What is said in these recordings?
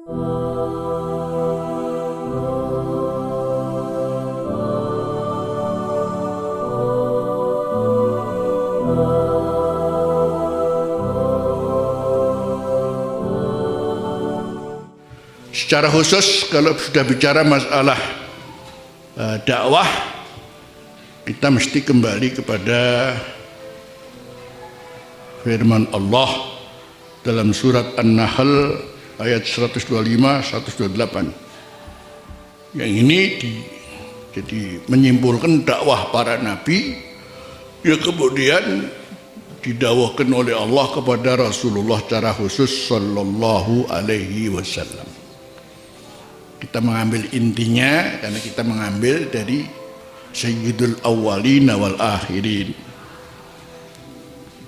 Secara khusus kalau sudah bicara masalah dakwah, kita mesti kembali kepada firman Allah dalam surat An-Nahl ayat 125-128. Yang ini jadi menyimpulkan dakwah para nabi yang kemudian didakwahkan oleh Allah kepada Rasulullah secara khusus sallallahu alaihi wasallam. Kita mengambil intinya karena kita mengambil dari Sayyidul Awwalin wal Akhirin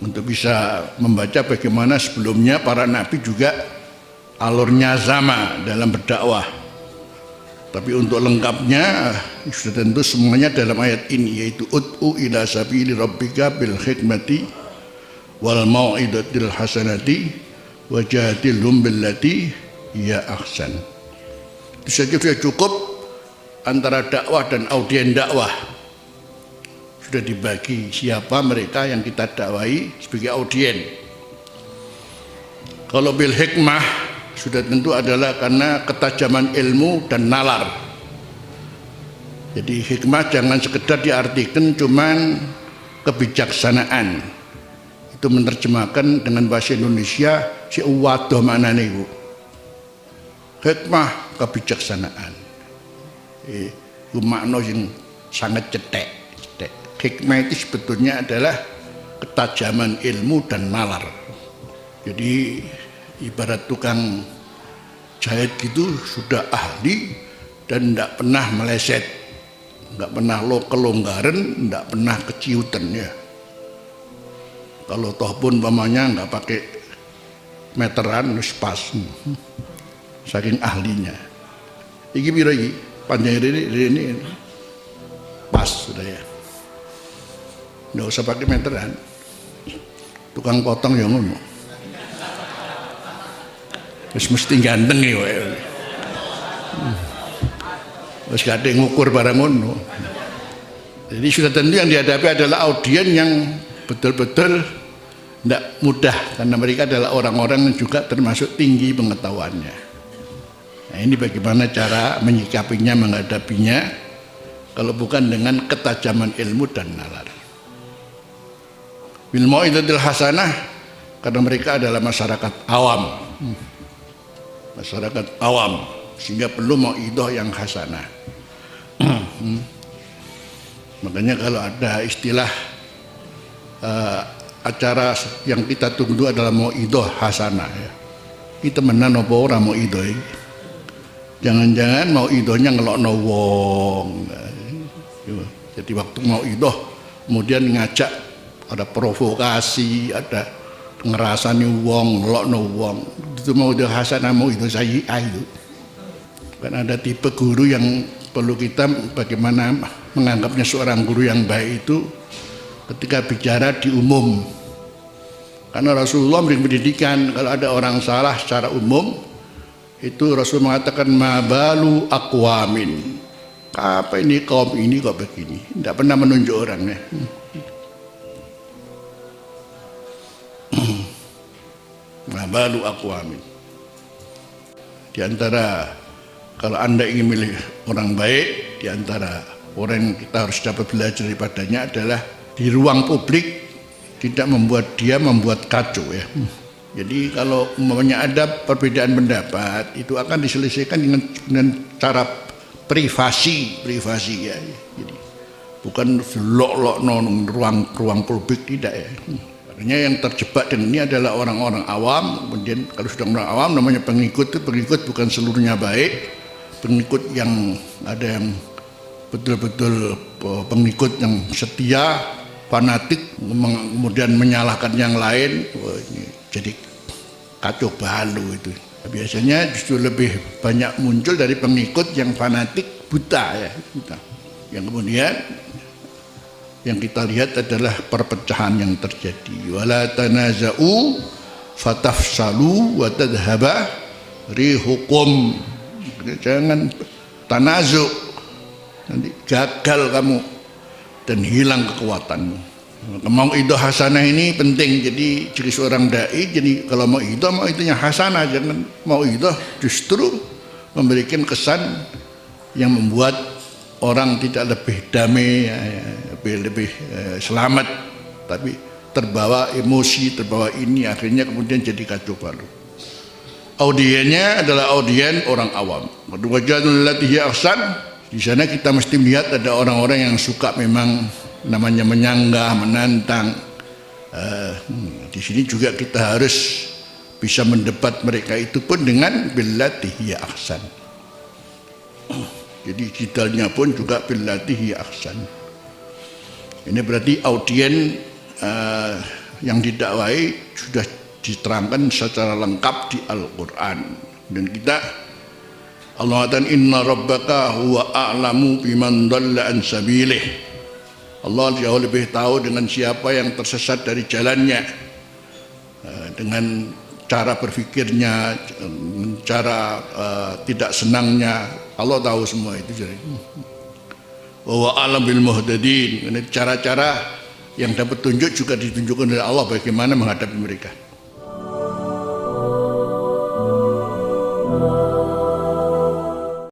untuk bisa membaca bagaimana sebelumnya para nabi juga alurnya sama dalam berdakwah. Tapi untuk lengkapnya sudah tentu semuanya dalam ayat ini, yaitu ud'u ila sabili rabbika bil hikmati wal mau'izatil hasanati wajadilhum billati hiya ahsan. Itu saja sudah cukup antara dakwah dan audien dakwah. Sudah dibagi siapa mereka yang kita dakwai sebagai audien. Kalau bil hikmah sudah tentu adalah karena ketajaman ilmu dan nalar. Jadi hikmah jangan sekedar diartikan cuman kebijaksanaan. Itu menerjemahkan dengan bahasa Indonesia si waduh maknane iku. Hikmah kebijaksanaan. Itu makna yang sangat cetek. Hikmah itu sebetulnya adalah ketajaman ilmu dan nalar. Jadi ibarat tukang jahit gitu sudah ahli dan tidak pernah meleset, tidak pernah kelonggaran, tidak pernah keciutan ya. Kalau toh pun pamannya nggak pakai meteran pas, saking ahlinya. Iki piro iki? Panjang ini pas sudah ya. Nggak usah pakai meteran. Tukang potong yang ngono. Wis mesti ganteng ya. Wis gak ngukur barang ngono. Jadi sudah tentu yang dihadapi adalah audien yang betul-betul tidak mudah karena mereka adalah orang-orang yang juga termasuk tinggi pengetahuannya. Nah, ini bagaimana cara menyikapinya, menghadapinya kalau bukan dengan ketajaman ilmu dan nalar. Bil mau'izatil hasanah karena mereka adalah masyarakat awam. Masyarakat awam sehingga perlu mau'izah yang hasanah. Makanya kalau ada istilah acara yang kita tunggu adalah mau'izah hasanah ya. Kita menan apa ora mau'izah iki? Jangan-jangan mau'izahnya ngelokno wong. Jadi waktu mau'izah kemudian ngajak ada provokasi, ada ngerasani wong, ngelokno wong. Itu mau'izah hasanah, mau'izah sayyi'ah itu. Kan ada tipe guru yang perlu kita bagaimana menganggapnya seorang guru yang baik itu ketika bicara di umum. Karena Rasulullah memberi pendidikan kalau ada orang salah secara umum itu Rasul mengatakan mabalu aqwamin. Apa ini kaum ini kok begini? Tidak pernah menunjuk orangnya. Mabalu aqwamin. Di antara kalau Anda ingin milih orang baik, di antara orang yang kita harus dapat belajar daripadanya adalah di ruang publik tidak membuat dia membuat kacau ya. Jadi kalau umpamanya ada perbedaan pendapat itu akan diselesaikan dengan cara privasi ya. Jadi bukan lok-lok ruang publik tidak ya. Artinya yang terjebak dengan ini adalah orang-orang awam. Kemudian kalau sudah orang awam namanya pengikut, itu pengikut bukan seluruhnya baik. Pengikut yang ada yang betul-betul pengikut yang setia, fanatik, kemudian menyalahkan yang lain. Wah, ini jadi kacau balau itu. Biasanya justru lebih banyak muncul dari pengikut yang fanatik buta ya. Yang kemudian yang kita lihat adalah perpecahan yang terjadi. Wala tanaza'u fatafsalu wa tadhhaba hukum. Jangan tanazuk, nanti gagal kamu dan hilang kekuatanmu. Mau itu hasanah ini penting, jadi ciri seorang dai. Jadi kalau mau itunya hasanah, jangan mau itu justru memberikan kesan yang membuat orang tidak lebih damai, lebih selamat, tapi terbawa emosi, terbawa ini, akhirnya kemudian jadi kacau balau. Audiennya adalah audien orang awam. Wajadul lati hiya ahsan. Di sana kita mesti melihat ada orang-orang yang suka memang namanya menyanggah, menantang. Di sini juga kita harus bisa mendebat mereka itu pun dengan billati hiya ahsan. Jadi jidalnya pun juga billati hiya ahsan. Ini berarti audien yang didakwai sudah diterangkan secara lengkap di Al-Quran. Dan kita, Allah katakan inna rabbaka huwa a'lamu biman dhalla an sabilih. Allah jauh lebih tahu dengan siapa yang tersesat dari jalannya, dengan cara berpikirnya, cara tidak senangnya. Allah tahu semua itu. Wa huwa a'lam bil muhtadin. Cara-cara yang dapat tunjuk juga ditunjukkan oleh Allah bagaimana menghadapi mereka.